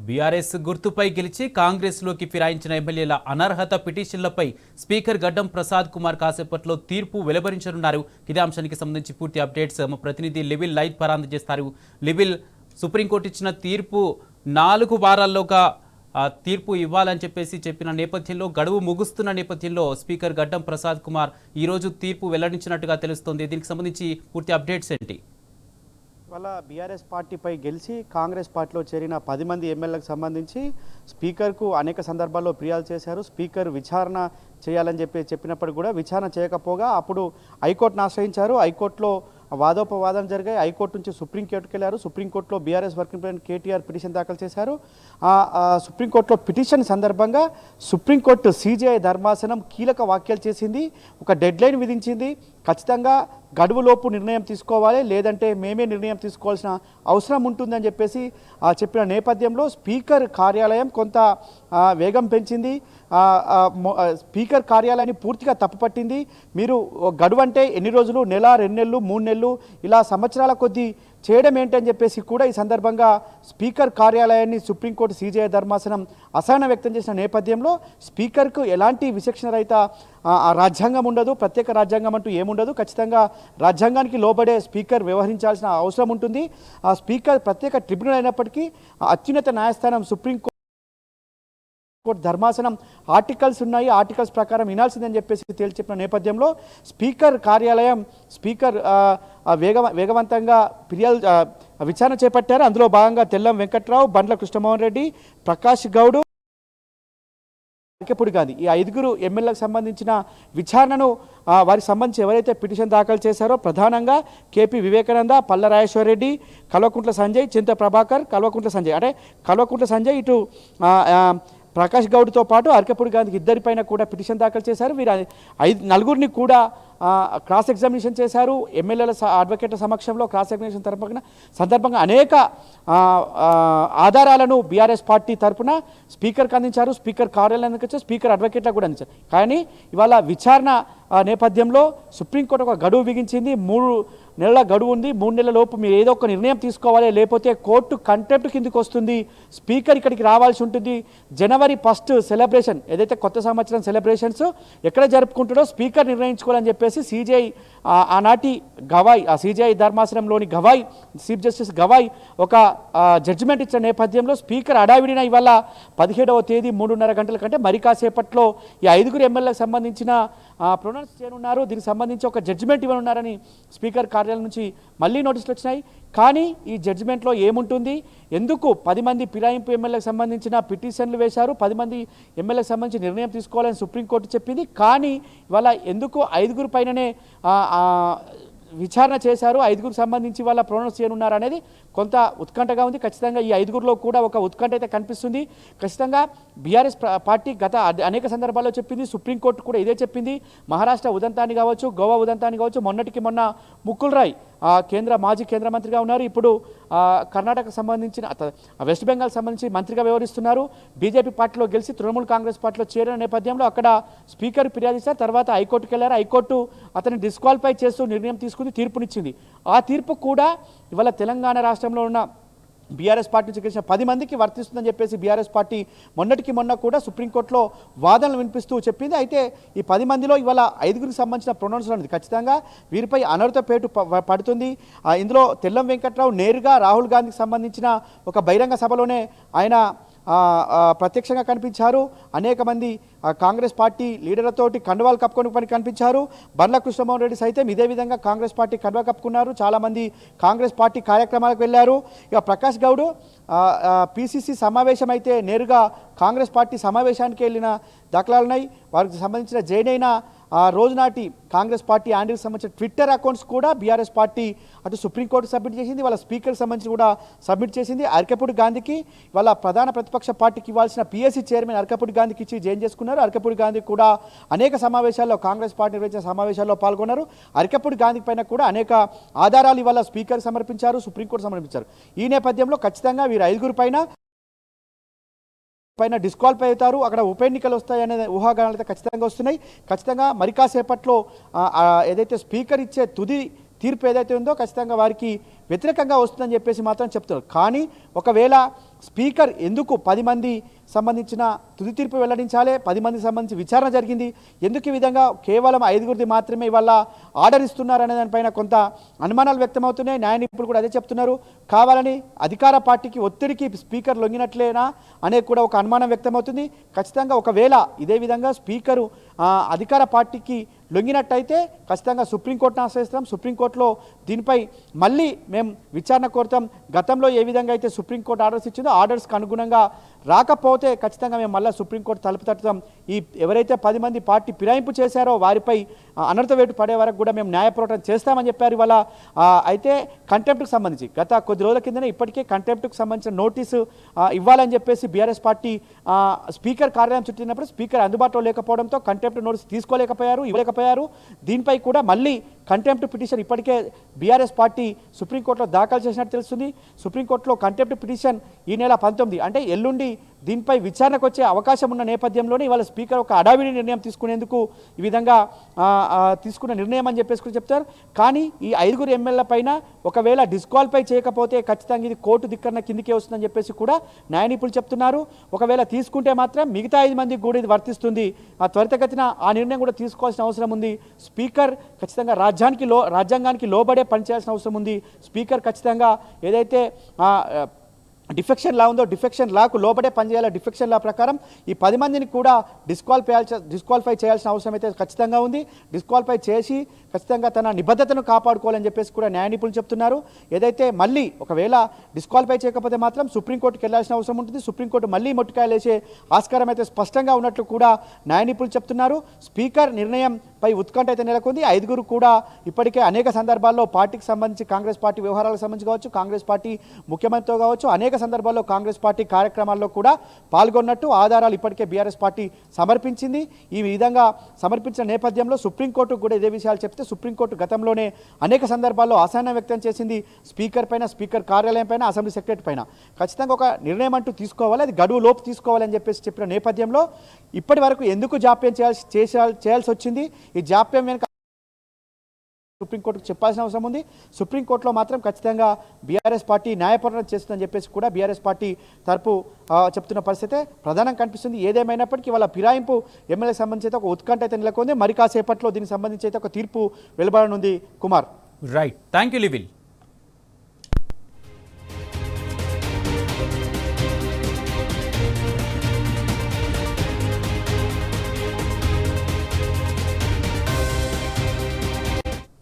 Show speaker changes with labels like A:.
A: BRS గుర్తుపై గెలిచి కాంగ్రెస్లోకి ఫిరాయించిన ఎమ్మెల్యేల అనర్హత పిటిషన్లపై స్పీకర్ గడ్డం ప్రసాద్ కుమార్ కాసేపట్లో తీర్పు వెలువరించనున్నారు. ఇదే అంశానికి సంబంధించి పూర్తి అప్డేట్స్ మా ప్రతినిధి లివిల్ లైట్ పర్ అందజేస్తారు. లివిల్, సుప్రీంకోర్టు ఇచ్చిన తీర్పు 4 వారాల్లోగా తీర్పు ఇవ్వాలని చెప్పిన నేపథ్యంలో, గడువు ముగుస్తున్న నేపథ్యంలో స్పీకర్ గడ్డం ప్రసాద్ కుమార్ ఈరోజు తీర్పు వెల్లడించినట్టుగా తెలుస్తోంది. దీనికి సంబంధించి పూర్తి అప్డేట్స్ ఏంటి?
B: వాళ్ళ బీఆర్ఎస్ పార్టీపై గెలిచి కాంగ్రెస్ పార్టీలో చేరిన 10 మంది ఎమ్మెల్యేలకు సంబంధించి స్పీకర్కు అనేక సందర్భాల్లో ఫిర్యాదు చేశారు. స్పీకర్ విచారణ చేయాలని చెప్పినప్పుడు కూడా విచారణ చేయకపోగా అప్పుడు హైకోర్టును ఆశ్రయించారు. హైకోర్టులో వాదోపవాదం జరిగాయి. హైకోర్టు నుంచి సుప్రీంకోర్టుకు వెళ్ళారు. సుప్రీంకోర్టులో BRS working president KTR petition దాఖలు చేశారు. సుప్రీంకోర్టులో పిటిషన్ సందర్భంగా సుప్రీంకోర్టు సిజేఐ ధర్మాసనం కీలక వ్యాఖ్యలు చేసింది. ఒక డెడ్ లైన్ విధించింది. ఖచ్చితంగా గడువులోపు నిర్ణయం తీసుకోవాలి, లేదంటే మేమే నిర్ణయం తీసుకోవాల్సిన అవసరం ఉంటుందని చెప్పిన నేపథ్యంలో స్పీకర్ కార్యాలయం కొంత వేగం పెంచింది. స్పీకర్ కార్యాలయాన్ని పూర్తిగా తప్పుపట్టింది. మీరు గడువు అంటే ఎన్ని రోజులు, నెల, 2 నెలలు, 3 నెలలు, ఇలా సంవత్సరాల కొద్దీ చేయడం ఏంటని కూడా ఈ సందర్భంగా స్పీకర్ కార్యాలయాన్ని సుప్రీంకోర్టు సిజేఐ ధర్మాసనం అసహనం వ్యక్తం చేసిన నేపథ్యంలో స్పీకర్కు ఎలాంటి విచక్షణ రహిత రాజ్యాంగం ఉండదు, ప్రత్యేక రాజ్యాంగం అంటూ ఏముండదు. ఖచ్చితంగా రాజ్యాంగానికి లోబడే స్పీకర్ వ్యవహరించాల్సిన అవసరం ఉంటుంది. ఆ స్పీకర్ ప్రత్యేక ట్రిబ్యునల్ అయినప్పటికీ అత్యున్నత న్యాయస్థానం సుప్రీంకోర్టు ధర్మాసనం ఆర్టికల్స్ ఉన్నాయి, ఆర్టికల్స్ ప్రకారం వినాల్సిందని తేల్చి చెప్పిన నేపథ్యంలో స్పీకర్ కార్యాలయం వేగవంతంగా విచారణ చేపట్టారు. అందులో భాగంగా తెల్లం వెంకట్రావు, బండ్ల కృష్ణమోహన్ రెడ్డి, ప్రకాష్ గౌడ్, అరకెప్పుడు గాంధీ, ఈ 5 ఎమ్మెల్యేలకు సంబంధించిన విచారణను వారికి సంబంధించి ఎవరైతే పిటిషన్ దాఖలు చేశారో ప్రధానంగా కేపీ వివేకానంద, పల్ల రాజేశ్వర్ రెడ్డి, కల్వకుంట్ల సంజయ్, చింత ప్రభాకర్, కల్వకుంట్ల సంజయ్ ఇటు ప్రకాష్ గౌడ్తో పాటు అరకెప్పుడు గాంధీకి ఇద్దరిపైన కూడా పిటిషన్ దాఖలు చేశారు. వీరు 4 కూడా క్రాస్ ఎగ్జామినేషన్ చేశారు. ఎమ్మెల్యేల అడ్వకేట్ల సమక్షంలో క్రాస్ ఎగ్జామినేషన్ సందర్భంగా అనేక ఆధారాలను బీఆర్ఎస్ పార్టీ తరఫున స్పీకర్కి అందించారు. స్పీకర్ కార్యాలయానికి వచ్చారు, స్పీకర్ అడ్వకేట్లకు కూడా అందించారు. కానీ ఇవాళ విచారణ నేపథ్యంలో సుప్రీంకోర్టు ఒక గడువు బిగించింది. 3 నెలల గడువు ఉంది. 3 నెలల లోపు మీరు ఏదో ఒక నిర్ణయం తీసుకోవాలి, లేకపోతే కోర్టు కంటెంప్ట్ కిందకి వస్తుంది. స్పీకర్ ఇక్కడికి రావాల్సి ఉంటుంది. జనవరి 1 సెలబ్రేషన్, ఏదైతే కొత్త సంవత్సరం సెలబ్రేషన్స్ ఎక్కడ జరుపుకుంటాడో స్పీకర్ నిర్ణయించుకోవాలని సిజేఐ ఆనాటి గవాయ్, ఆ సిజేఐ ధర్మాసనంలోని గవాయ్, చీఫ్ జస్టిస్ గవాయ్ ఒక జడ్జిమెంట్ ఇచ్చిన నేపథ్యంలో స్పీకర్ అడావిడిన ఇవాళ 17వ తేదీ 3:30 గంటల కంటే మరి కాసేపట్లో ఈ 5 ఎమ్మెల్యేలకు సంబంధించిన ప్రొనౌన్స్ చేయనున్నారు. దీనికి సంబంధించి ఒక జడ్జిమెంట్ ఇవ్వనున్నారని స్పీకర్ కార్యాలయం నుంచి మళ్ళీ నోటీసులు వచ్చినాయి. కానీ ఈ జడ్జిమెంట్లో ఏముంటుంది, ఎందుకు 10 మంది ఫిరాయింపు ఎమ్మెల్యేలకు సంబంధించిన పిటిషన్లు వేశారు, 10 మంది ఎమ్మెల్యేలకు సంబంధించి నిర్ణయం తీసుకోవాలని సుప్రీంకోర్టు చెప్పింది. కానీ ఇవాళ ఎందుకు 5 పైననే విచారణ చేశారు, 5 సంబంధించి వాళ్ళ ప్రొనౌన్స్ చేయనున్నారు అనేది కొంత ఉత్కంఠగా ఉంది. ఖచ్చితంగా ఈ 5లో కూడా ఒక ఉత్కంఠ అయితే కనిపిస్తుంది. ఖచ్చితంగా బీఆర్ఎస్ పార్టీ గత అనేక సందర్భాల్లో చెప్పింది, సుప్రీంకోర్టు కూడా ఇదే చెప్పింది. మహారాష్ట్ర ఉదంతాన్ని కావచ్చు, గోవా ఉదంతాన్ని కావచ్చు, మొన్నటికి మొన్న ముకుల్ రాయ్ మాజీ కేంద్ర మంత్రిగా ఉన్నారు. ఇప్పుడు కర్ణాటక సంబంధించిన వెస్ట్ బెంగాల్ సంబంధించి మంత్రిగా వ్యవహరిస్తున్నారు. బీజేపీ పార్టీలో గెలిచి తృణమూల్ కాంగ్రెస్ పార్టీలో చేరిన నేపథ్యంలో అక్కడ స్పీకర్ ఫిర్యాదు ఇస్తారు. తర్వాత హైకోర్టుకు వెళ్ళారు. హైకోర్టు అతన్ని డిస్క్వాలిఫై చేస్తూ నిర్ణయం తీసుకుని తీర్పునిచ్చింది. ఆ తీర్పు కూడా ఇవాళ తెలంగాణ రాష్ట్రంలో ఉన్న బీఆర్ఎస్ పార్టీ నుంచి గెలిచిన 10 మందికి వర్తిస్తుందని బీఆర్ఎస్ పార్టీ మొన్నటికి మొన్న కూడా సుప్రీంకోర్టులో వాదనలు వినిపిస్తూ చెప్పింది. అయితే ఈ 10 మందిలో ఇవాళ 5 సంబంధించిన ప్రొనౌన్స్ అనేది ఖచ్చితంగా వీరిపై అనర్హత పేటు పడుతుంది. ఇందులో తెల్లం వెంకట్రావు నేరుగా రాహుల్ గాంధీకి సంబంధించిన ఒక బహిరంగ సభలోనే ఆయన ప్రత్యక్షంగా కనిపించారు. అనేక మంది కాంగ్రెస్ పార్టీ లీడర్లతోటి కండువాలు కప్పుకొని కనిపించారు. బండ్ల కృష్ణమోహన్ రెడ్డి సైతం ఇదే విధంగా కాంగ్రెస్ పార్టీ కండువా కప్పుకున్నారు. చాలామంది కాంగ్రెస్ పార్టీ కార్యక్రమాలకు వెళ్ళారు. ఇక ప్రకాష్ గౌడ్ పిసిసి సమావేశం అయితే నేరుగా కాంగ్రెస్ పార్టీ సమావేశానికి వెళ్ళిన దాఖలాలున్నాయి. వారికి సంబంధించిన జైన్ రోజు నాటి కాంగ్రెస్ పార్టీ హ్యాండిల్కి సంబంధించిన ట్విట్టర్ అకౌంట్స్ కూడా బీఆర్ఎస్ పార్టీ అటు సుప్రీంకోర్టు సబ్మిట్ చేసింది, వాళ్ళ స్పీకర్కి సంబంధించి కూడా సబ్మిట్ చేసింది. అరకెప్పుడు గాంధీకి వాళ్ళ ప్రధాన ప్రతిపక్ష పార్టీకి ఇవ్వాల్సిన పిఎస్సి చైర్మన్ అరకెప్పుడు గాంధీకి ఇచ్చి జాయిన్ చేసుకున్నారు. అరకెప్పుడు గాంధీ కూడా అనేక సమావేశాల్లో కాంగ్రెస్ పార్టీ నిర్వహించిన సమావేశాల్లో పాల్గొన్నారు. అరకెప్పుడు గాంధీ పైన కూడా అనేక ఆధారాలు ఇవాళ స్పీకర్ సమర్పించారు, సుప్రీంకోర్టు సమర్పించారు. ఈ నేపథ్యంలో ఖచ్చితంగా వీరు 5 పైన డిస్క్వాలిఫై అవుతారు. అక్కడ ఉప ఎన్నికలు వస్తాయనే ఊహాగానాలు అయితే ఖచ్చితంగా వస్తున్నాయి. ఖచ్చితంగా మరి కాసేపట్లో ఏదైతే స్పీకర్ ఇచ్చే తుది తీర్పు ఏదైతే ఉందో ఖచ్చితంగా వారికి వ్యతిరేకంగా వస్తుందని చెప్పేసి మాత్రం చెప్తున్నారు. కానీ ఒకవేళ స్పీకర్ ఎందుకు 10 మంది సంబంధించిన తుది తీర్పు వెల్లడించాలి, 10 మందికి సంబంధించి విచారణ జరిగింది, ఎందుకు ఈ విధంగా కేవలం 5గురిది మాత్రమే ఇవాళ ఆర్డర్ ఇస్తున్నారనే దానిపైన కొంత అనుమానాలు వ్యక్తమవుతున్నాయి. న్యాయ నిపుణులు కూడా అదే చెప్తున్నారు. కావాలని అధికార పార్టీకి ఒత్తిడికి స్పీకర్ లొంగినట్లేనా అనే కూడా ఒక అనుమానం వ్యక్తమవుతుంది. ఖచ్చితంగా ఒకవేళ ఇదే విధంగా స్పీకరు అధికార పార్టీకి లొంగినట్టయితే ఖచ్చితంగా సుప్రీంకోర్టును ఆశ్రయిస్తాం. సుప్రీంకోర్టులో దీనిపై మళ్ళీ మేము విచారణ కోరుతాం. గతంలో ఏ విధంగా అయితే సుప్రీంకోర్టు ఆర్డర్స్ ఇచ్చిందో ఆర్డర్స్కి అనుగుణంగా రాకపోతే ఖచ్చితంగా మేము మళ్ళీ సుప్రీంకోర్టు తలుపు తట్టుతాం. ఈ ఎవరైతే 10 మంది పార్టీ ఫిరాయింపు చేశారో వారిపై అనర్థ వేటు పడే వరకు కూడా మేము న్యాయ పోరాటం చేస్తామని చెప్పారు ఇవాళ. అయితే కంటెంప్ట్కి సంబంధించి గత కొద్ది రోజుల కిందనే ఇప్పటికే కంటెంప్ట్కి సంబంధించిన నోటీసు ఇవ్వాలని చెప్పేసి బీఆర్ఎస్ పార్టీ స్పీకర్ కార్యాలయం చుట్టినప్పుడు స్పీకర్ అందుబాటులో లేకపోవడంతో కంటెంప్ట్ నోటీస్ ఇవ్వలేకపోయారు. దీనిపై కూడా మళ్ళీ కంటెంప్ట్ పిటిషన్ ఇప్పటికే బీఆర్ఎస్ పార్టీ సుప్రీంకోర్టులో దాఖలు చేసినట్టు తెలుస్తుంది. సుప్రీంకోర్టులో కంటెంప్ట్ పిటిషన్ ఈ నెల 19 అంటే ఎల్లుండి దీనిపై విచారణకు వచ్చే అవకాశం ఉన్న నేపథ్యంలోనే ఇవాళ స్పీకర్ ఒక అడావిడి నిర్ణయం తీసుకునేందుకు ఈ విధంగా తీసుకున్న నిర్ణయం అని చెప్పేసి కూడా చెప్తారు. కానీ ఈ 5గురు ఎమ్మెల్యేల పైన ఒకవేళ డిస్క్వాలిఫై చేయకపోతే ఖచ్చితంగా ఇది కోర్టు ధిక్కరణ కిందికే వస్తుందని చెప్పేసి కూడా న్యాయ నిపుణులు చెప్తున్నారు. ఒకవేళ తీసుకుంటే మాత్రం మిగతా 5 మందికి కూడా ఇది వర్తిస్తుంది. త్వరితగతిన ఆ నిర్ణయం కూడా తీసుకోవాల్సిన అవసరం ఉంది. స్పీకర్ ఖచ్చితంగా రాజ్యాంగానికి లోబడే పనిచేయాల్సిన అవసరం ఉంది. స్పీకర్ ఖచ్చితంగా ఏదైతే డిఫెక్షన్ లా ఉందో డిఫెక్షన్ లాకు లోబడే పనిచేయాలి. డిఫెక్షన్ లా ప్రకారం ఈ 10 మందిని కూడా డిస్క్వాలిఫై చేయాల్సిన అవసరం అయితే ఖచ్చితంగా ఉంది. డిస్క్వాలిఫై చేసి ఖచ్చితంగా తన నిబద్ధతను కాపాడుకోవాలని చెప్పేసి కూడా న్యాయ నిపుణులు చెప్తున్నారు. ఏదైతే మళ్ళీ ఒకవేళ డిస్క్వాలిఫై చేయకపోతే మాత్రం సుప్రీంకోర్టుకి వెళ్లాల్సిన అవసరం ఉంటుంది. సుప్రీంకోర్టు మళ్ళీ మొట్టికాయలు వేసే ఆస్కారం అయితే స్పష్టంగా ఉన్నట్లు కూడా న్యాయ నిపుణులు చెప్తున్నారు. స్పీకర్ నిర్ణయంపై ఉత్కంఠ అయితే నెలకొంది. 5గురు కూడా ఇప్పటికే అనేక సందర్భాల్లో పార్టీకి సంబంధించి కాంగ్రెస్ పార్టీ వ్యవహారాలకు సంబంధించి కావచ్చు, కాంగ్రెస్ పార్టీ ముఖ్యమంత్రితో కావచ్చు, అనేక సందర్భాల్లో కాంగ్రెస్ పార్టీ కార్యక్రమాల్లో కూడా పాల్గొన్నట్టు ఆధారాలు ఇప్పటికే బీఆర్ఎస్ పార్టీ సమర్పించింది. ఈ విధంగా సమర్పించిన నేపథ్యంలో సుప్రీంకోర్టు కూడా ఇదే విషయాలు చెప్తే సుప్రీంకోర్టు గతంలోనే అనేక సందర్భాల్లో అసహనం వ్యక్తం చేసింది. స్పీకర్ పైన, స్పీకర్ కార్యాలయం పైన, అసెంబ్లీ సెక్రటరీ పైన ఖచ్చితంగా ఒక నిర్ణయం అంటూ తీసుకోవాలి, అది గడువు లోపు తీసుకోవాలని చెప్పేసి చెప్పిన నేపథ్యంలో ఇప్పటి వరకు ఎందుకు జాప్యం చేయాల్సి వచ్చింది, ఈ జాప్యం వెనుక సుప్రీంకోర్టుకు చెప్పాల్సిన అవసరం ఉంది. సుప్రీంకోర్టులో మాత్రం ఖచ్చితంగా బీఆర్ఎస్ పార్టీ న్యాయ పోరాటం చేస్తుందని చెప్పేసి కూడా బీఆర్ఎస్ పార్టీ తరపు చెప్తున్న పరిస్థితి ప్రధానంగా కనిపిస్తుంది. ఏదేమైనప్పటికీ వాళ్ళ ఫిరాయింపు ఎమ్మెల్యే సంబంధించి అయితే ఒక ఉత్కంఠ అయితే నెలకొంది. మరి కాసేపట్లో దీనికి సంబంధించి అయితే ఒక తీర్పు వెలువడనుంది. కుమార్.
A: Right, thank you లివిల్.